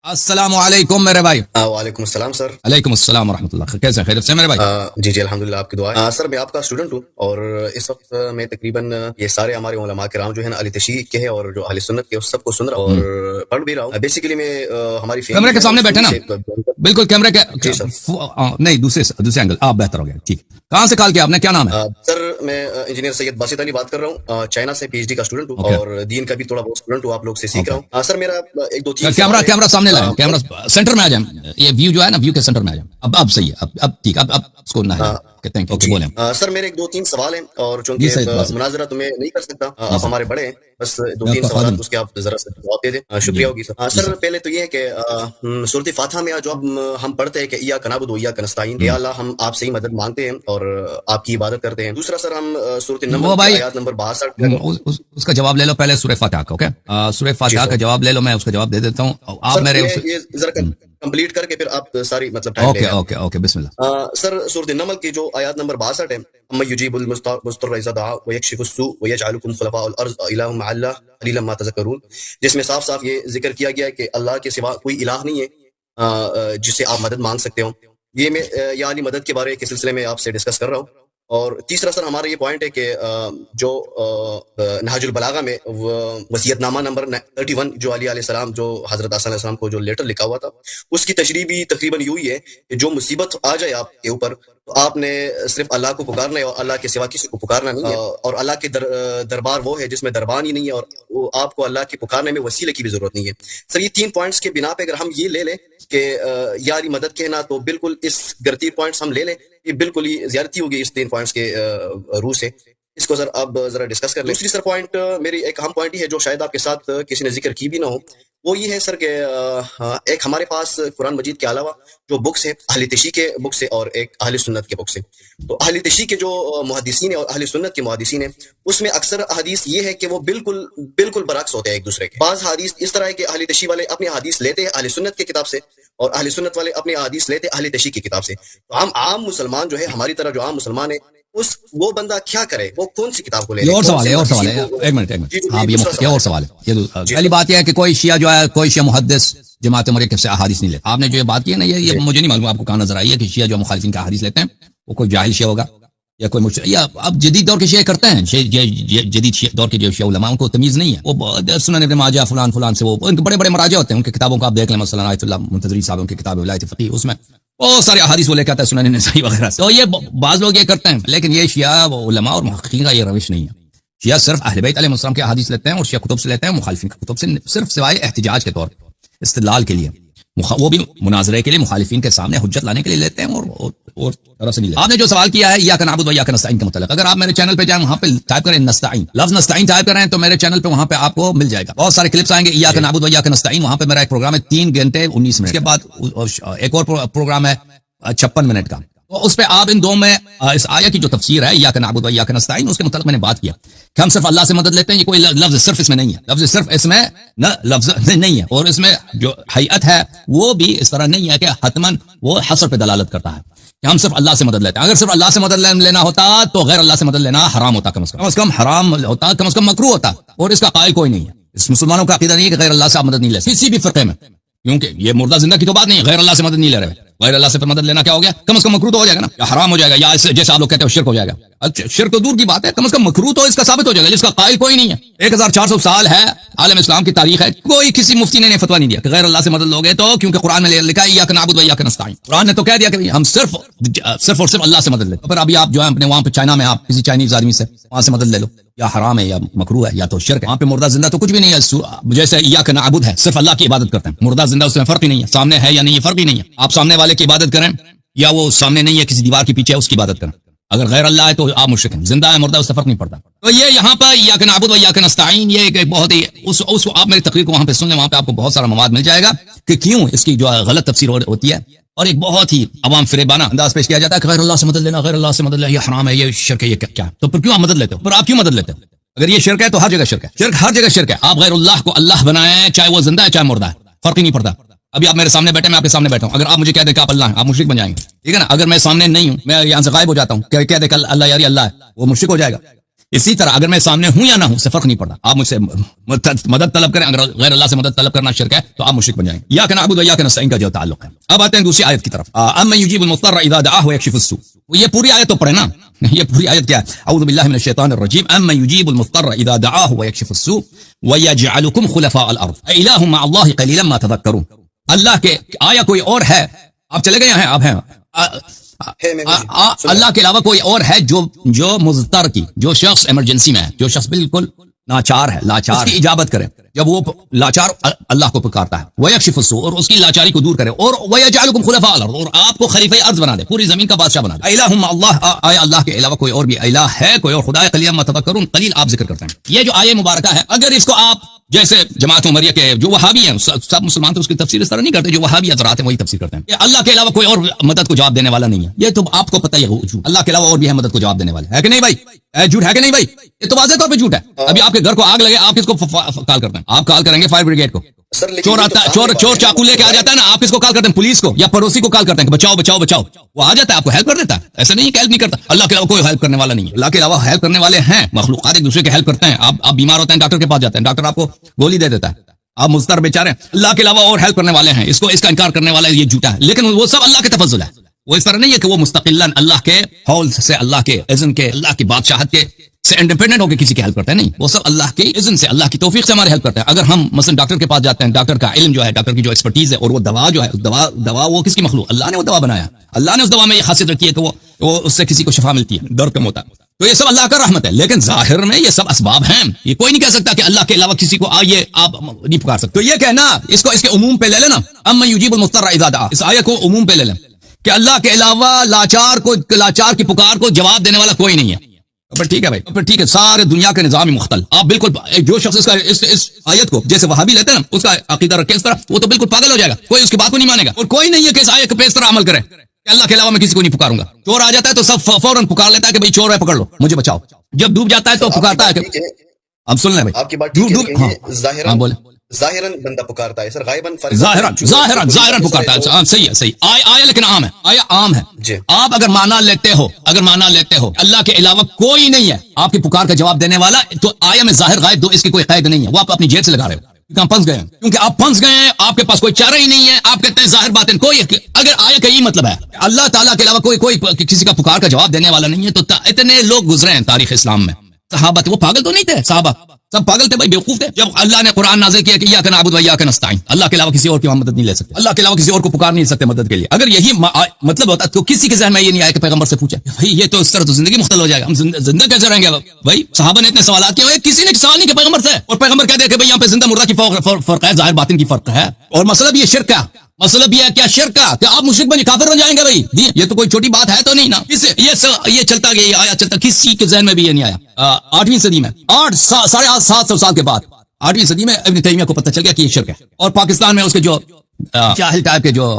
السلام علیکم میرے بھائی. وعلیکم السلام سر. علیکم السلام ورحمۃ اللہ. کیسے ہیں؟ خیریت سے میرے بھائی؟ جی جی الحمدللہ آپ کی دعا ہے. سر میں آپ کا اسٹوڈنٹ ہوں اور اس وقت میں تقریباً یہ سارے ہمارے علماء کرام جو ہے نا اہل تشیع کے ہیں اور جو اہل سنت کے اس سب کو سن رہا ہوں اور پڑھ بھی رہا ہوں. بیسیکلی میں ہماری کیمرے کے سامنے بیٹھے نا، بالکل کیمرے کے جی سر. نہیں دوسرے اینگل آپ بہتر ہو گیا. ٹھیک، کہاں سے کال کیا آپ نے؟ کیا نام ہے؟ سر میں انجینئر سید باسط علی بات کر رہا ہوں. چائنا سے پی ایچ ڈی کا اسٹوڈنٹ ہوں اور دین کا بھی تھوڑا بہت اسٹوڈنٹ ہوں. آپ لوگ سے سیکھ رہا ہوں. سر میرا ایک دو چیز کیمرہ سامنے لائیں، کیمرہ سینٹر میں آ جائیں. یہ ویو جو ہے نا، ویو کے سینٹر میں آ جائیں. اب صحیح ہے. اب ٹھیک. اب اس کو نہ کہتے ہیں کہ بولیں. سر میرے ایک دو تین سوال ہیں اور چونکہ مناظرہ تو میں نہیں کر سکتا، آپ ہمارے بڑے ہیں، بس دو تین سوالات اس کے آپ ذرا سے جواب دے دیں. شکریہ ہوگی سر. سر پہلے تو یہ ہے کہ سورۃ فاتحہ میں جو ہم پڑھتے ہیں کہ ایاک نعبد و ایاک نستعین، یا اللہ ہم آپ سے ہی مدد مانگتے ہیں اور آپ کی عبادت کرتے ہیں. دوسرا سر ہم سورۃ النمل کی آیات نمبر 62 اس کا جواب لے لو پہلے سورۃ فاتحہ کا. اوکے، سورۃ فاتحہ کا جواب لے لو، میں اس کا جواب دے دیتا ہوں. آپ میرے کمپلیٹ کر کے پھر آپ ساری مطلب اوکے بسم اللہ. سر سورۃ النمل کی جو آیات نمبر 62 ہے، اما یجیب المضطر اذا دعا ویکشف السوء ویجعلکم خلفاء الارض الہ مع اللہ قلیلا ما تذکرون، جس میں صاف صاف یہ ذکر کیا گیا ہے کہ اللہ کے سوا کوئی الہ نہیں ہے جسے آپ مدد مانگ سکتے ہو. یہ میں یعنی مدد کے بارے کے سلسلے میں آپ سے ڈسکس کر رہا ہوں. اور تیسرا سر ہمارا یہ پوائنٹ ہے کہ جو نہج البلاغہ میں وصیت نامہ نمبر 31 جو علی علیہ السلام، جو حضرت عیسیٰ علیہ السلام کو جو لیٹر لکھا ہوا تھا، اس کی تشریح بھی تقریباً یوں ہی ہے کہ جو مصیبت آ جائے آپ کے اوپر تو آپ نے صرف اللہ کو پکارنا ہے اور اللہ کے سوا کسی کو پکارنا نہیں ہے. اور اللہ کے دربار وہ ہے جس میں دربان ہی نہیں ہے اور آپ کو اللہ کے پکارنے میں وسیلے کی بھی ضرورت نہیں ہے. سر یہ تین پوائنٹس کے بنا پہ اگر ہم یہ لے لیں کہ یاری مدد کہنا، تو بالکل اس گرتی پوائنٹس ہم لے لیں، یہ بالکل ہی زیادتی ہوگی اس تین پوائنٹس کے روح سے. اس کو سر اب ذرا ڈسکس کر لیں. دوسری سر پوائنٹ میری ایک اہم پوائنٹ ہی ہے جو شاید آپ کے ساتھ کسی نے ذکر کی بھی نہ ہو، وہ یہ ہے سر کہ ایک ہمارے پاس قرآن مجید کے علاوہ جو بکس ہیں اہل تشیع کے بکس ہیں اور ایک اہل سنت کے بکس ہیں. تو اہل تشیع کے جو محدثین ہیں اور اہل سنت کے محدثین ہیں، اس میں اکثر حدیث یہ ہے کہ وہ بالکل برعکس ہوتے ہیں ایک دوسرے کے. بعض حدیث اس طرح ہے کہ اہل تشیع والے اپنی حدیث لیتے ہیں اہل سنت کی کتاب سے اور اہل سنت والے اپنی حدیث لیتے ہیں اہل تشیع کی کتاب سے. تو ہم عام مسلمان جو ہے، ہماری طرح جو عام مسلمان ہے، وہ بندہ کیا کرے؟ وہ کون سی کتاب کو لے؟ اور سوال ہے ایک منٹ ہاں یہ اور سوال ہے. پہلی بات یہ ہے کہ کوئی شیعہ جو ہے، کوئی شیعہ محدث جماعت مرکب سے احادیث نہیں لیتا. آپ نے جو یہ بات کی ہے نا، یہ مجھے نہیں معلوم آپ کو کہاں نظر آئی ہے کہ شیعہ جو مخالفین کا احادیث لیتے ہیں وہ کوئی جاہل شیعہ ہوگا یا کوئی مشرک، یا اب جدید دور کے شیعہ کرتے ہیں. جدید دور کے جو شیعہ علماء ان کو تمیز نہیں ہے، وہ سنن ابن ماجہ فلان سے وہ ان کے بڑے مراجع ہوتے ہیں، ان کی کتابوں کو آپ دیکھ لیں. مثلا آیت اللہ منتظری صاحب کی کتاب ولایت فقیہ، اس میں بہت سارے احادیث وہ لے کے آتا ہے، سنن نسائی وغیرہ سے. تو یہ بعض لوگ یہ کرتے ہیں، لیکن یہ شیعہ علماء اور محققین کا یہ روش نہیں ہے. شیعہ صرف اہل بیت علیہ السلام کے احادیث لیتے ہیں اور شیعہ کتب سے لیتے ہیں، مخالفین کی کتب سے صرف سوائے احتجاج کے طور پر، استدلال کے لیے، وہ بھی مناظرے کے لیے، مخالفین کے سامنے حجت لانے کے لیے لیتے ہیں اور طرح سے نہیں لیتے. آپ نے جو سوال کیا ہے ایاک نعبد و ایاک نستعین کے متعلق، اگر آپ میرے چینل پہ جائیں، وہاں پہ ٹائپ کریں نستعین، لفظ نستعین ٹائپ کریں تو میرے چینل پہ وہاں پہ آپ کو مل جائے گا. بہت سارے کلپس آئیں گے ایاک نعبد و ایاک نستعین. وہاں پہ میرا ایک پروگرام ہے 3 گھنٹے 19 منٹ. اس کے بعد ایک اور پروگرام ہے 56 منٹ کا. تو اس پہ آپ ان دو میں اس آیت کی جو تفسیر ہے ایاک نعبد و ایاک نستعین، اس کے متعلق میں نے بات کیا کہ ہم صرف اللہ سے مدد لیتے ہیں. یہ کوئی لفظ صرف اس میں نہیں ہے، لفظ صرف اس میں لفظ نہیں ہے، اور اس میں جو حیت ہے وہ بھی اس طرح نہیں ہے کہ حتماً وہ حصر پہ دلالت کرتا ہے کہ ہم صرف اللہ سے مدد لیتے ہیں. اگر صرف اللہ سے مدد لینا ہوتا تو غیر اللہ سے مدد لینا حرام ہوتا، کم از کم حرام ہوتا، کم از کم مکروہ ہوتا، اور اس کا قائل کوئی نہیں ہے. اس مسلمانوں کا عقیدہ نہیں ہے کہ غیر اللہ سے آپ مدد نہیں لے کسی بھی فرقے میں، کیونکہ یہ مردہ زندہ کی تو بات نہیں ہے. غیر اللہ سے مدد نہیں لے رہے، غیر اللہ سے مدد لینا کیا ہو گیا؟ کم از کم مکروہ تو ہو جائے گا نا، یا حرام ہو جائے گا، یا جیسے آپ لوگ کہتے ہیں شرک ہو جائے گا. شرک تو دور کی بات ہے، کم از کم مکروہ تو اس کا ثابت ہو جائے گا جس کا قائل کوئی نہیں ہے. 1400 سال ہے عالم اسلام کی تاریخ ہے، کوئی کسی مفتی نے فتویٰ نہیں دیا کہ غیر اللہ سے مدد لوگے تو، کیونکہ قرآن میں لکھا ہے ایاک نعبد و ایاک نستعین. قرآن نے تو کہہ دیا کہ ہم صرف اور صرف اللہ سے مدد لیتے. پھر ابھی آپ جو ہے اپنے وہاں پہ چائنا میں آپ کسی چائنیز آدمی سے وہاں سے مدد لے لو، یا حرام ہے یا مکروہ ہے یا تو شرک ہے. وہاں پہ مردہ زندہ تو کچھ بھی نہیں ہے. جیسے ایاک نعبد ہے، صرف اللہ کی عبادت کرتے ہیں. مردہ زندہ اس میں فرق ہی نہیں ہے، سامنے ہے یا نہیں یہ فرق ہی نہیں ہے. آپ سامنے والے کی عبادت کریں یا وہ سامنے نہیں ہے کسی دیوار کے پیچھے اس کی عبادت کریں. اگر غیر اللہ ہے تو آپ مشرک ہیں، زندہ ہے مردہ اس سے فرق نہیں پڑتا. تو یہ یہاں پر ایاک نعبد و ایاک نستعین، یہ ایک بہت ہی اس آپ میری تقریر کو وہاں پہ سن لیں، وہاں پہ آپ کو بہت سارا مواد مل جائے گا کہ کیوں اس کی جو غلط تفسیر ہوتی ہے اور ایک بہت ہی عوام فریبانہ انداز پیش کیا جاتا ہے کہ غیر اللہ سے مدد لینا، غیر اللہ سے مدد لینا یہ حرام ہے، یہ شرک ہے، یہ کیا ہے. تو پھر کیوں آپ مدد لیتے ہو؟ پھر آپ کیوں مدد لیتے ہو؟ اگر یہ شرک ہے تو ہر جگہ شرک ہے، شرک ہر جگہ شرک ہے. آپ غیر اللہ کو اللہ بنائیں، چاہے وہ زندہ ہے چاہے مردہ ہے، فرق ہی نہیں پڑتا. ابھی آپ میرے سامنے بیٹھے، میں آپ کے سامنے بیٹھا ہوں، اگر آپ مجھے کہہ دیں کہ آپ اللہ ہیں، آپ مشرک بن جائیں گے. ٹھیک ہے نا. اگر میں سامنے نہیں ہوں، میں یہاں سے غائب ہو جاتا ہوں، کہہ دے کہ اللہ یاری اللہ ہے، وہ مشرک ہو جائے گا. اسی طرح اگر میں سامنے ہوں یا نہ ہوں سے فرق نہیں پڑتا، آپ مجھ سے مدد طلب کریں، اگر غیر اللہ سے مدد طلب کرنا شرک ہے تو آپ مشرک بن جائیں گے۔ یا نعبد و ایاک نستعین کا جو تعلق ہے۔ اب آتے ہیں دوسری آیت کی طرف، امن یجیب المضطر اذا دعاہ ویکشف السوء۔ یہ پوری آیت تو پڑھے نا، یہ پوری آیت کیا ہے؟ اعوذ باللہ من الشیطان الرجیم، امن یجیب المضطر اذا دعاہ ویکشف السوء ویجعلکم خلفاء الارض الہ مع اللہ قلیلا ما تذکرون۔ اللہ کے آیا کوئی اور ہے؟ آپ چلے گئے ہیں، آپ ہیں اللہ کے علاوہ کوئی اور ہے جو مضطر کی، جو شخص ایمرجنسی میں ہے، جو شخص بالکل لاچار ہے، لاچار کی اجابت کرے جب وہ لاچار اللہ کو پکارتا ہے، ویکشف السوء، اور اس کی لاچاری کو دور کرے، اور ویجعلکم خلفاء الارض، اور آپ کو خلیفہ ارض بنا دے، پوری زمین کا بادشاہ بنا دے۔ الہ مع اللہ، آیا اللہ کے علاوہ کوئی اور بھی الہ ہے، کوئی اور خدا ہے؟ قلیلا ما تذکرون، قلیل آپ ذکر کرتے ہیں۔ یہ جو آیہ مبارکہ ہے، اگر اس کو آپ جیسے جماعت عمریہ کے جو وہابی ہیں، سب مسلمان تو اس کی تفسیر اس طرح نہیں کرتے، جو وہابی حضرات ہیں وہی تفسیر کرتے ہیں کہ اللہ کے علاوہ کوئی اور مدد کو جواب دینے والا نہیں ہے۔ یہ تو آپ کو پتہ ہی ہے، اللہ کے علاوہ اور بھی ہے مدد کو جواب دینے والے، ہے کہ نہیں بھائی؟ جھوٹ ہے کہ نہیں بھائی؟ یہ تو واضح طور پہ جھوٹ ہے۔ ابھی آپ کے گھر کو آگ لگے، آپ کس کو کال کرتے ہیں؟ آپ کال کریں گے فائر بریگیڈ کو۔ چور آتا ہے، چور چاقو لے کے آ جاتا ہے نا، آپ کس کو کال کرتے ہیں؟ پولیس کو یا پڑوسی کو کال کرتے ہیں کہ بچاؤ بچاؤ بچاؤ، وہ آ جاتا ہے، آپ کو ہیلپ کر دیتا ہے۔ ایسا نہیں کہ ہیلپ نہیں کرتا، اللہ کے علاوہ کوئی ہیلپ کرنے والا نہیں ہے۔ اللہ کے علاوہ ہیلپ کرنے والے ہیں، مخلوقات ایک دوسرے کے ہیلپ کرتے ہیں۔ آپ بیمار ہوتے ہیں، ڈاکٹر کے پاس جاتے ہیں، ڈاکٹر آپ کو گولی دے دیتا ہے، آپ مضطر بیچارے۔ اللہ کے علاوہ اور ہیلپ کرنے والے ہیں، اس کا انکار کرنے والا یہ جھوٹا ہے، لیکن وہ سب اللہ کے تفضل ہے۔ وہ اس طرح نہیں ہے کہ وہ مستقلاً اللہ کے حول سے، اللہ کے اذن کے، اللہ کی بادشاہت کے سے انڈیپینڈنٹ ہو کے کسی کی ہیلپ کرتے ہیں، نہیں، وہ سب اللہ کی اذن سے، اللہ کی توفیق سے ہماری ہیلپ کرتے ہیں۔ اگر ہم مثلا ڈاکٹر کے پاس جاتے ہیں، ڈاکٹر کا علم جو ہے، ڈاکٹر کی جو ایکسپرٹیز ہے، اور وہ دوا جو ہے، دوا وہ کس کی مخلوق؟ اللہ نے وہ دوا بنایا، اللہ نے اس دوا میں یہ خاصیت رکھی ہے کہ وہ اس سے کسی کو شفا ملتی ہے، درد کم ہوتا ہے۔ تو یہ سب اللہ کا رحمت ہے، لیکن ظاہر میں یہ سب اسباب ہیں۔ یہ کوئی نہیں کہہ سکتا کہ اللہ کے علاوہ کسی کو آئیے آپ نہیں پکار سکتے۔ تو یہ کہنا، اس کو اس کے عموم پہ لے لینا، امن یجیب المضطر اذا دعا، اس آیت کو عموم پہ لے لیں کہ اللہ کے علاوہ لاچار کی پکار کو جواب دینے والا کوئی نہیں ہے۔ پر ٹھیک ہے بھائی، پر ٹھیک ہے، سارے دنیا کے نظام مختل، آپ بالکل جو شخص اس آیت کو جیسے وہابی لیتے ہیں نا، اس کا عقیدہ رکھے اس طرح، وہ تو بالکل پاگل ہو جائے گا، کوئی اس کی بات کو نہیں مانے گا۔ اور کوئی نہیں ہے کہ اس آیت پہ اس طرح عمل کرے کہ اللہ کے علاوہ میں کسی کو نہیں پکاروں گا۔ چور آ جاتا ہے تو سب فوراً پکار لیتا ہے کہ بھائی چور ہے، پکڑ لو، مجھے بچاؤ۔ جب ڈوب جاتا ہے تو پکارتا ہے کہ اب سن لیں بھائی، آپ کی بات ہاں بولے، ظاہراً بندہ پکارتا ہے سر، غائباً ظاہراً پکارتا ہے، صحیح ہے، صحیح آیا، لیکن عام ہے، آیا عام ہے جی۔ آپ اگر مانا لیتے ہو اللہ کے علاوہ کوئی نہیں ہے آپ کی پکار کا جواب دینے والا، تو آیا میں ظاہر غائب دو، اس کی کوئی قید نہیں ہے، وہ آپ اپنی جیب سے لگا رہے ہو، کہاں پھنس گئے ہیں، کیونکہ آپ پھنس گئے ہیں، آپ کے پاس کوئی چارہ ہی نہیں ہے، آپ کہتے ہیں ظاہر باتیں کوئی، اگر آیا کا یہ مطلب ہے اللہ تعالیٰ کے علاوہ کوئی کسی کا پکار کا جواب دینے والا نہیں ہے، تو اتنے لوگ گزرے ہیں تاریخ اسلام میں، صحابہ وہ پاگل تو نہیں تھے، صحابہ سب پاگل تھے بھائی، بیوقوف تھے۔ جب اللہ نے قرآن نازل کیا کہ ایاک نعبد و ایاک نستعین، اللہ کے علاوہ کسی اور کی مدد نہیں لے سکتے، اللہ کے علاوہ کسی اور کو پکار نہیں سکتے مدد کے لیے، اگر یہی مطلب ہوتا تو کسی کے ذہن میں یہ نہیں آیا کہ پیغمبر سے پوچھے، بھائی یہ تو اس طرح تو زندگی مختل ہو جائے گا، ہم زندہ کیسے رہیں گے بھائی؟ صحابہ نے اتنے سوالات کیے، کسی نے سوال نہیں کیا پیغمبر سے، اور پیغمبر کہتے ہیں کہ بھائی یہاں پہ زندہ مردہ کی فرق ہے، ظاہر باطن کی فرق ہے، اور مسئلہ بھی یہ شرک ہے، مسئلہ بھی ہے کیا شرک کا کہ آپ مشرک بن کافر بن جائیں گے بھائی، یہ تو کوئی چھوٹی بات ہے تو نہیں نا، یہ چلتا گیا، یہ آیا چلتا، کسی کے ذہن میں بھی یہ نہیں آیا۔ 8ویں صدی میں 750 سال کے بعد 8ویں صدی میں ابن تیمیہ کو پتہ چل گیا کہ یہ شرک ہے، اور پاکستان میں اس کے جو جاہل ٹائپ کے جو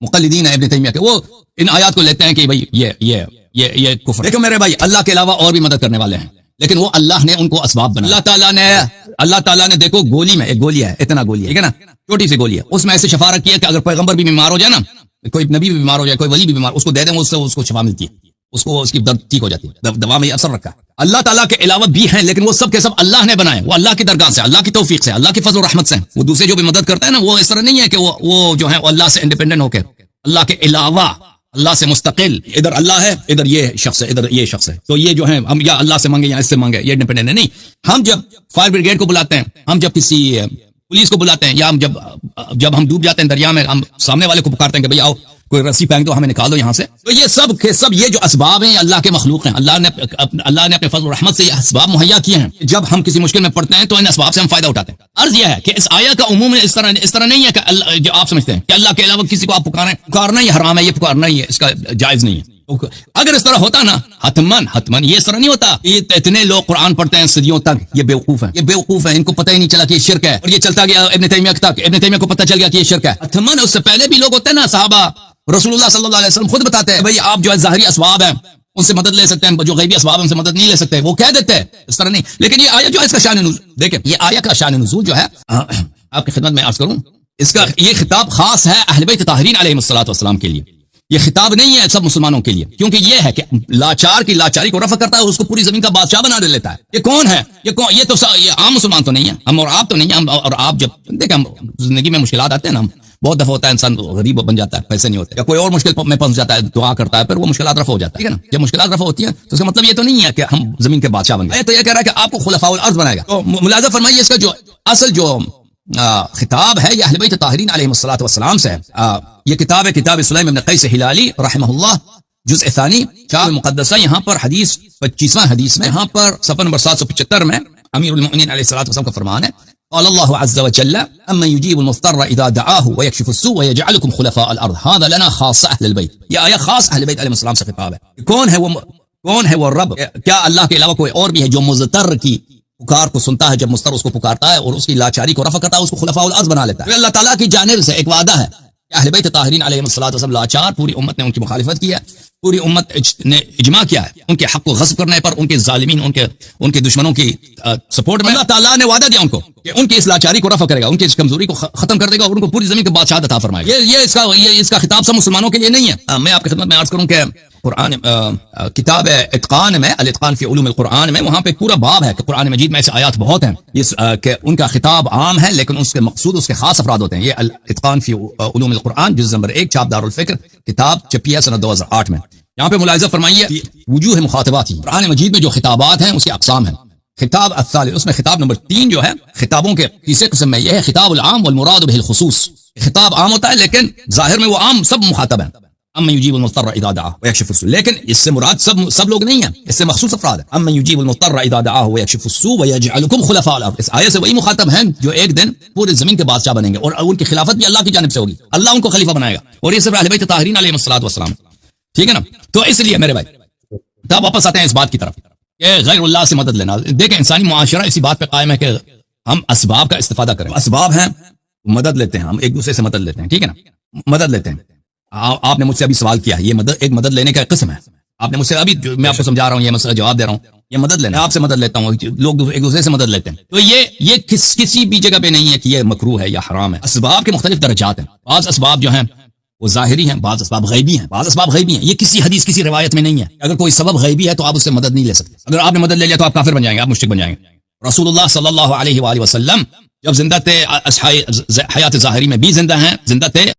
مقلدین ہیں ابن تیمیہ کے، وہ ان آیات کو لیتے ہیں کہ بھائی یہ کفر۔ لیکن میرے بھائی اللہ کے علاوہ اور بھی مدد کرنے والے ہیں، لیکن وہ اللہ نے ان کو اسباب بنا، اللہ تعالیٰ نے دیکھو گولی میں ایک گولی ہے، اتنا گولی ہے، ٹھیک ہے نا، چھوٹی سی گولی ہے، اس میں ایسے شفا رکھی ہے کہ اگر پیغمبر بھی بیمار ہو جائے نا، کوئی نبی بھی بیمار ہو جائے، کوئی ولی بھی بیمار، اس کو دے دیں، اس سے اس کو شفا ملتی ہے، اس کو اس کی درد ٹھیک ہو جاتی ہے، دوا میں اثر رکھا ہے۔ اللہ تعالیٰ کے علاوہ بھی ہیں، لیکن وہ سب کے سب اللہ نے بنائے، وہ اللہ کی درگاہ سے، اللہ کی توفیق سے، اللہ کی فضل و رحمت سے، وہ دوسرے جو بھی مدد کرتے ہیں نا، وہ اس طرح نہیں ہے کہ وہ جو ہے اللہ سے انڈیپینڈنٹ ہو کے، اللہ کے علاوہ، اللہ سے مستقل، ادھر اللہ ہے، ادھر یہ شخص ہے، ادھر یہ شخص ہے، تو یہ جو ہے ہم یا اللہ سے مانگے یا اس سے مانگے، یہ انڈیپینڈنٹ ہے نہیں۔ ہم جب فائر بریگیڈ کو بلاتے ہیں، ہم جب کسی پولیس کو بلاتے ہیں، یا ہم جب ہم ڈوب جاتے ہیں دریا میں، ہم سامنے والے کو پکارتے ہیں کہ بھئی آؤ کوئی رسی پھینک دو، ہمیں نکال دو یہاں سے، تو یہ سب کے سب یہ جو اسباب ہیں اللہ کے مخلوق ہیں، اللہ نے اپنے فضل و رحمت سے یہ اسباب مہیا کیے ہیں۔ جب ہم کسی مشکل میں پڑتے ہیں تو ان اسباب سے ہم فائدہ اٹھاتے ہیں۔ عرض یہ ہے کہ اس آیت کا عموم اس طرح نہیں ہے کہ جو آپ سمجھتے ہیں کہ اللہ کے علاوہ کسی کو آپ پکارنا یہ حرام ہے، یہ پکارنا ہی ہے، اس کا جائز نہیں ہے۔ اگر اس طرح ہوتا نا، حتمن یہ اس طرح نہیں ہوتا۔ یہ اتنے لوگ قرآن پڑھتے ہیں صدیوں تک، یہ بیوقوف ہیں، ان کو پتہ ہی نہیں چلا کہ یہ شرک ہے، اور یہ چلتا گیا ابن تیمیہ تک، ابن تیمیہ کو پتہ چل گیا کہ یہ شرک ہے۔ حتمن اس سے پہلے بھی لوگ ہوتے ہیں نا، صحابہ، رسول اللہ صلی اللہ علیہ وسلم خود بتاتے ہیں بھئی آپ جو ہے ظاہری اسباب ہیں ان سے مدد لے سکتے ہیں، جو غیبی اسباب ہیں ان سے مدد نہیں لے سکتے، وہ کہہ دیتے ہیں، اس طرح نہیں۔ لیکن یہ آیت جو ہے اس کا شان نزول دیکھیں، یہ آیت کا شان نزول جو ہے آپ کی خدمت میں عرض کروں، اس کا یہ خطاب خاص ہے اہل بیت طاہرین علیہم الصلوۃ والسلام کے لیے، یہ خطاب نہیں ہے سب مسلمانوں کے لیے، کیونکہ یہ ہے کہ لاچار کی لاچاری کو رفع کرتا ہے، اس کو پوری زمین کا بادشاہ بنا لیتا ہے. یہ کون ہے؟ یہ تو یہ عام مسلمان تو نہیں ہے، ہم اور آپ تو نہیں ہیں. اور آپ جب دیکھیں ہم زندگی میں مشکلات آتے ہیں نا، ہم بہت دفعہ ہوتا ہے انسان غریب بن جاتا ہے، پیسے نہیں ہوتے، یا کوئی اور مشکل میں پھنس جاتا ہے، دعا کرتا ہے، پھر وہ مشکلات رفع ہو جاتا ہے. ٹھیک ہے نا؟ جب مشکلات رفع ہوتی ہیں تو اس کا مطلب یہ تو نہیں ہے کہ ہم زمین کے بادشاہ بن گئے. تو یہ کہہ رہا ہے کہ آپ کو خلفاء الارض بنائے گا. تو ملاحظہ فرمائیے اس کا جو اصل جو خطاب ہے یہ اہل بیت طاہرین علیہم الصلوۃ والسلام سے ہے. یہ کتاب ہے کتاب سلیم بن قیس ہلالی رحمہ اللہ، جزء ثانی، کتاب مقدسہ. یہاں پر حدیث 25واں حدیث میں، یہاں پر صفحہ نمبر 775 میں امیر المؤمنین علیہ الصلوۃ والسلام کا فرمان ہے، قال اللہ عز وجل اما يجيب المضطر اذا دعاه ويكشف السوء ويجعلكم خلفاء الارض هذا لنا خاص اہل البیت. یہ آیا خاص اہل بیت علیہ السلام سے خطاب ہے. کون ہے وہ رب؟ کیا اللہ کے علاوہ کوئی اور بھی ہے جو مضطر کی پکار کو سنتا ہے جب مضطر اس کو پکارتا ہے اور اس کی لاچاری کو رفع کرتا ہے، اس کو خلفاء الارض بنا لیتا ہے؟ اللہ تعالیٰ کی جانب سے ایک وعدہ ہے کہ اہل بیت طاہرین علیہم الصلوۃ والسلام لاچار، پوری امت نے ان کی مخالفت کی ہے، پوری امت نے اجماع کیا ہے ان کے حق کو غصب کرنے پر، ان کے ظالمین، ان کے دشمنوں کی سپورٹ میں. اللہ تعالیٰ نے وعدہ دیا ان کو کہ ان کی اس لاچاری کو رفع کرے گا، ان کی اس کمزوری کو ختم کر دے گا اور ان کو پوری زمین کے بادشاہ عطا فرمائے گا. یہ اس کا خطاب سب مسلمانوں کے لیے نہیں ہے. میں آپ کی خدمت میں عرض کروں کہ قرآن کتاب اتقان میں، الاتقان فی علوم القرآن میں، وہاں پہ پورا باب ہے کہ قرآن مجید میں ایسے آیات بہت ہیں کہ ان کا خطاب عام ہے لیکن اس کے مقصود اس کے خاص افراد ہوتے ہیں. یہ الاتقان فی علوم القرآن جزء نمبر 1، چھاپ دار الفکر، کتاب چھپی ہے سنہ 2008 میں. یہاں پہ ملاحظہ فرمائیے وجوہ مخاطبات ہی قرآن مجید میں جو خطابات ہیں اس کی اقسام ہیں. خطاب الثالث، اس میں خطاب نمبر 3 جو ہے خطابوں کے تیسرے قسم میں یہ ہے خطاب العام والمراد به الخصوص. خطاب عام ہوتا ہے لیکن ظاہر میں وہ عام سب مخاطب ہیں. اما يجيب المضطر اذا دعاه ويكشف السوء، لیکن اس سے مراد سب لوگ نہیں ہیں، اس سے مخصوص افراد ہیں. اما يجيب المضطر اذا دعاه ويكشف السوء ويجعلكم خلفاء الارض، اس آیت سے وہی مخاطب ہیں جو ایک دن پوری زمین کے بادشاہ بنیں گے اور ان کی خلافت بھی اللہ کی جانب سے ہوگی، اللہ ان کو خلیفہ بنائے گا. اور یہ صرف اہل بیت طاہرین علیہم الصلوۃ والسلام. ٹھیک ہے نا؟ تو اس لیے میرے بھائی تب واپس آتے ہیں اس بات کی طرف کہ غیر اللہ سے مدد لینا. دیکھیں انسانی معاشرہ اسی بات پہ قائم ہے کہ ہم اسباب کا استفادہ کریں. اسباب ہیں، مدد لیتے ہیں، ہم ایک دوسرے سے مدد لیتے ہیں. ٹھیک ہے نا؟ مدد لیتے ہیں. آپ نے مجھ سے ابھی سوال کیا ہے، یہ ایک مدد لینے کا ایک قسم ہے. آپ نے مجھ سے ابھی میں آپ کو سمجھا رہا ہوں، یہ مسئلہ جواب دے رہا ہوں، یہ مدد لینا. آپ سے مدد لیتا ہوں، لوگ ایک دوسرے سے مدد لیتے ہیں. تو یہ کسی بھی جگہ پہ نہیں ہے کہ یہ مکروہ ہے یا حرام ہے. اسباب کے مختلف درجات ہیں. بعض اسباب جو ہیں وہ ظاہری ہیں، بعض اسباب غیبی ہیں، بعض اسباب غیبی ہیں. یہ کسی حدیث کسی روایت میں نہیں ہے. اگر کوئی سبب غیبی ہے تو آپ اس سے مدد نہیں لے سکتے. اگر آپ نے مدد لے لیا تو آپ کافر بن جائیں گے، آپ مشرک بن جائیں گے. رسول اللہ صلی اللہ علیہ وآلہ وسلم جب زندہ تھے، حیات ظاہری میں بھی زندہ ہیں، زندہ تھے.